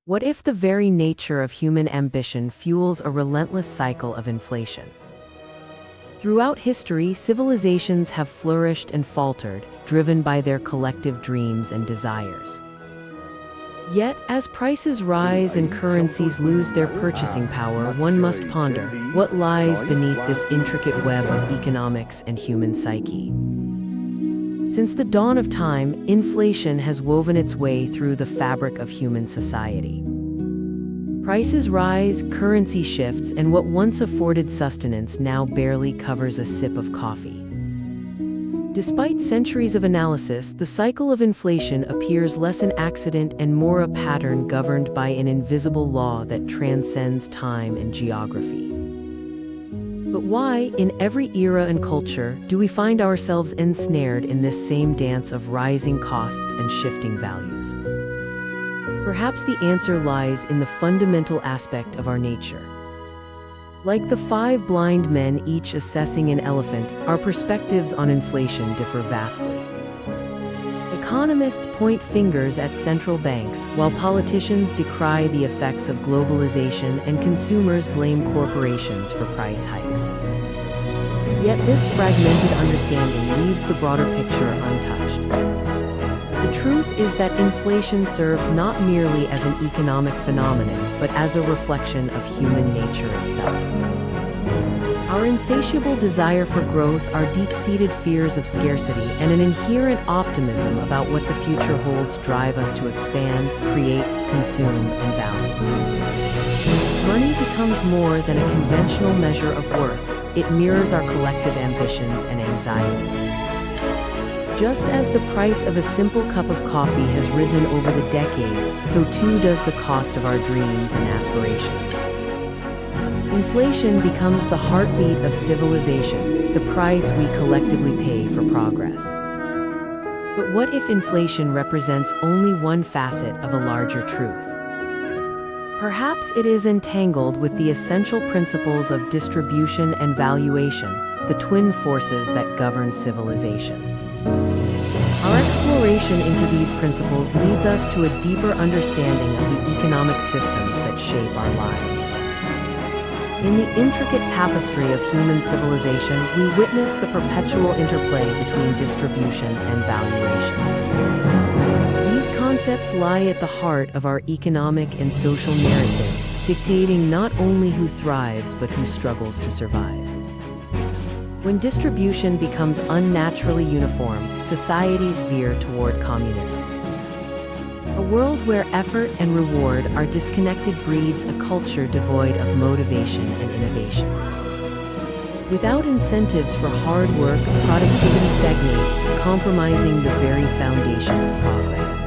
What if the very nature of human ambition fuels a relentless cycle of inflation? Throughout history, civilizations have flourished and faltered, driven by their collective dreams and desires. Yet, as prices rise and currencies lose their purchasing power, one must ponder what lies beneath this intricate web of economics and human psyche. Since the dawn of time, inflation has woven its way through the fabric of human society. Prices rise, currency shifts, and what once afforded sustenance now barely covers a sip of coffee. Despite centuries of analysis, the cycle of inflation appears less an accident and more a pattern governed by an invisible law that transcends time and geography. But why, in every era and culture, do we find ourselves ensnared in this same dance of rising costs and shifting values? Perhaps the answer lies in the fundamental aspect of our nature. Like the five blind men each assessing an elephant, our perspectives on inflation differ vastly. Economists point fingers at central banks, while politicians decry the effects of globalization and consumers blame corporations for price hikes. Yet this fragmented understanding leaves the broader picture untouched. The truth is that inflation serves not merely as an economic phenomenon, but as a reflection of human nature itself. Our insatiable desire for growth, our deep-seated fears of scarcity, and an inherent optimism about what the future holds drive us to expand, create, consume, and value. Money becomes more than a conventional measure of worth. It mirrors our collective ambitions and anxieties. Just as the price of a simple cup of coffee has risen over the decades, so too does the cost of our dreams and aspirations. Inflation becomes the heartbeat of civilization, the price we collectively pay for progress. But what if inflation represents only one facet of a larger truth? Perhaps it is entangled with the essential principles of distribution and valuation, the twin forces that govern civilization. Our exploration into these principles leads us to a deeper understanding of the economic systems that shape our lives. In the intricate tapestry of human civilization, we witness the perpetual interplay between distribution and valuation. These concepts lie at the heart of our economic and social narratives, dictating not only who thrives but who struggles to survive. When distribution becomes unnaturally uniform, societies veer toward communism. A world where effort and reward are disconnected breeds a culture devoid of motivation and innovation. Without incentives for hard work, productivity stagnates, compromising the very foundation of progress.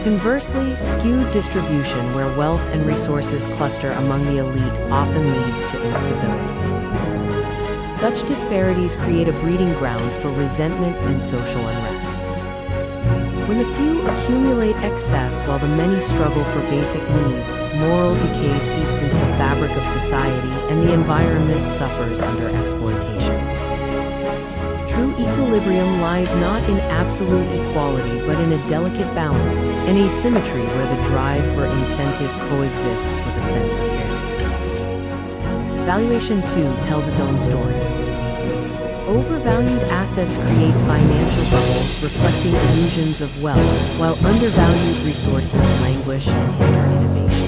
Conversely, skewed distribution where wealth and resources cluster among the elite often leads to instability. Such disparities create a breeding ground for resentment and social unrest. When the few accumulate excess while the many struggle for basic needs, moral decay seeps into the fabric of society and the environment suffers under exploitation. True equilibrium lies not in absolute equality but in a delicate balance, an asymmetry where the drive for incentive coexists with a sense of fairness. Valuation, too, tells its own story. Overvalued assets create financial bubbles reflecting illusions of wealth, while undervalued resources languish and hinder innovation.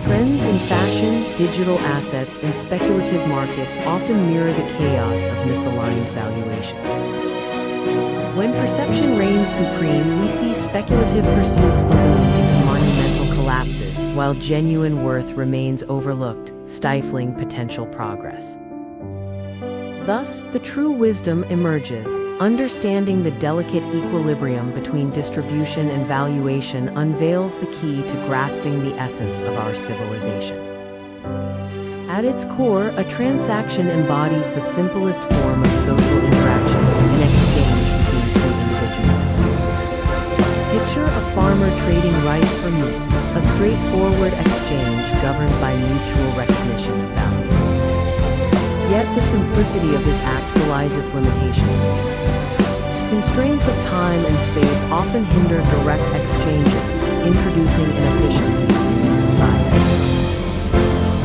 Trends in fashion, digital assets, and speculative markets often mirror the chaos of misaligned valuations. When perception reigns supreme, we see speculative pursuits balloon into monumental collapses, while genuine worth remains overlooked, stifling potential progress. Thus, the true wisdom emerges. Understanding the delicate equilibrium between distribution and valuation unveils the key to grasping the essence of our civilization. At its core, a transaction embodies the simplest form of social interaction, an exchange between two individuals. Picture a farmer trading rice for meat, a straightforward exchange governed by mutual recognition of value. Yet the simplicity of this act belies its limitations. Constraints of time and space often hinder direct exchanges, introducing inefficiencies into society.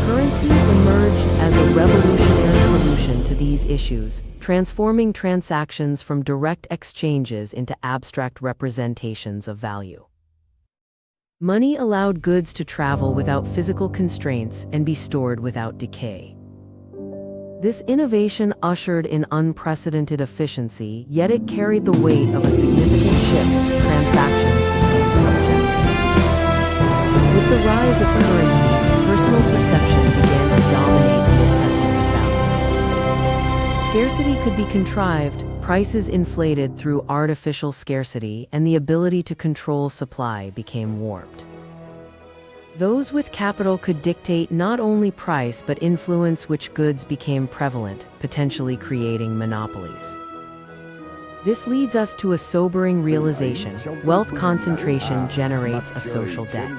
Currency emerged as a revolutionary solution to these issues, transforming transactions from direct exchanges into abstract representations of value. Money allowed goods to travel without physical constraints and be stored without decay. This innovation ushered in unprecedented efficiency, yet it carried the weight of a significant shift. Transactions became subjective. With the rise of currency, personal perception began to dominate the assessment of value. Scarcity could be contrived, prices inflated through artificial scarcity, and the ability to control supply became warped. Those with capital could dictate not only price but influence which goods became prevalent, potentially creating monopolies. This leads us to a sobering realization: wealth concentration generates a social debt.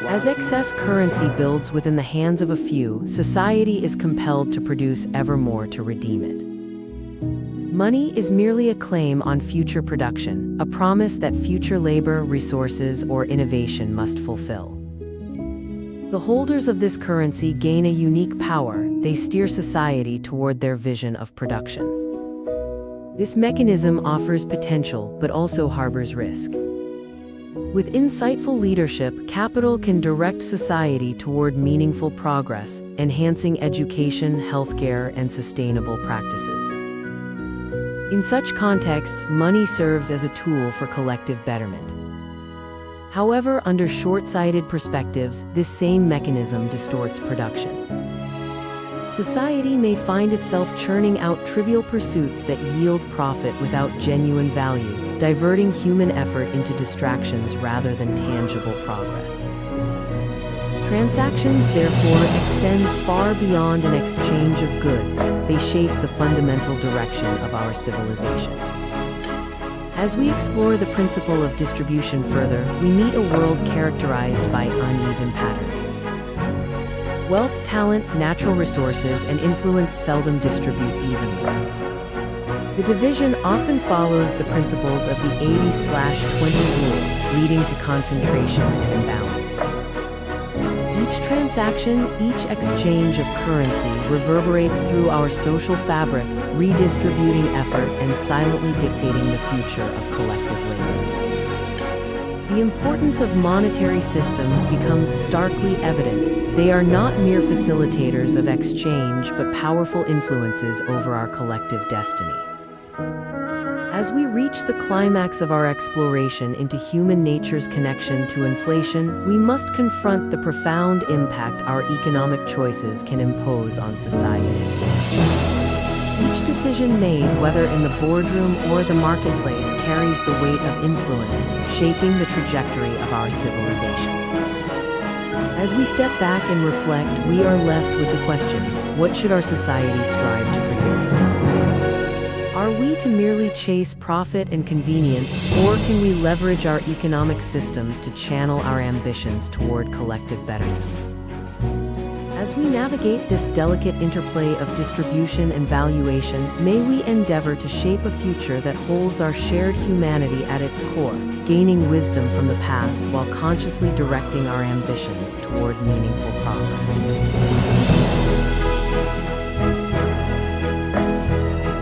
As excess currency builds within the hands of a few, society is compelled to produce ever more to redeem it. Money is merely a claim on future production, a promise that future labor, resources, or innovation must fulfill. The holders of this currency gain a unique power. They steer society toward their vision of production. This mechanism offers potential but also harbors risk. With insightful leadership, capital can direct society toward meaningful progress, enhancing education, healthcare, and sustainable practices. In such contexts, money serves as a tool for collective betterment. However, under short-sighted perspectives, this same mechanism distorts production. Society may find itself churning out trivial pursuits that yield profit without genuine value, diverting human effort into distractions rather than tangible progress. Transactions, therefore, extend far beyond an exchange of goods. They shape the fundamental direction of our civilization. As we explore the principle of distribution further, we meet a world characterized by uneven patterns. Wealth, talent, natural resources, and influence seldom distribute evenly. The division often follows the principles of the 80/20 rule, leading to concentration and imbalance. Each transaction, each exchange of currency reverberates through our social fabric, redistributing effort and silently dictating the future of collective labor. The importance of monetary systems becomes starkly evident. They are not mere facilitators of exchange but powerful influences over our collective destiny. As we reach the climax of our exploration into human nature's connection to inflation, we must confront the profound impact our economic choices can impose on society. Each decision made, whether in the boardroom or the marketplace, carries the weight of influence, shaping the trajectory of our civilization. As we step back and reflect, we are left with the question: what should our society strive to produce? Are we to merely chase profit and convenience, or can we leverage our economic systems to channel our ambitions toward collective betterment? As we navigate this delicate interplay of distribution and valuation, may we endeavor to shape a future that holds our shared humanity at its core, gaining wisdom from the past while consciously directing our ambitions toward meaningful progress.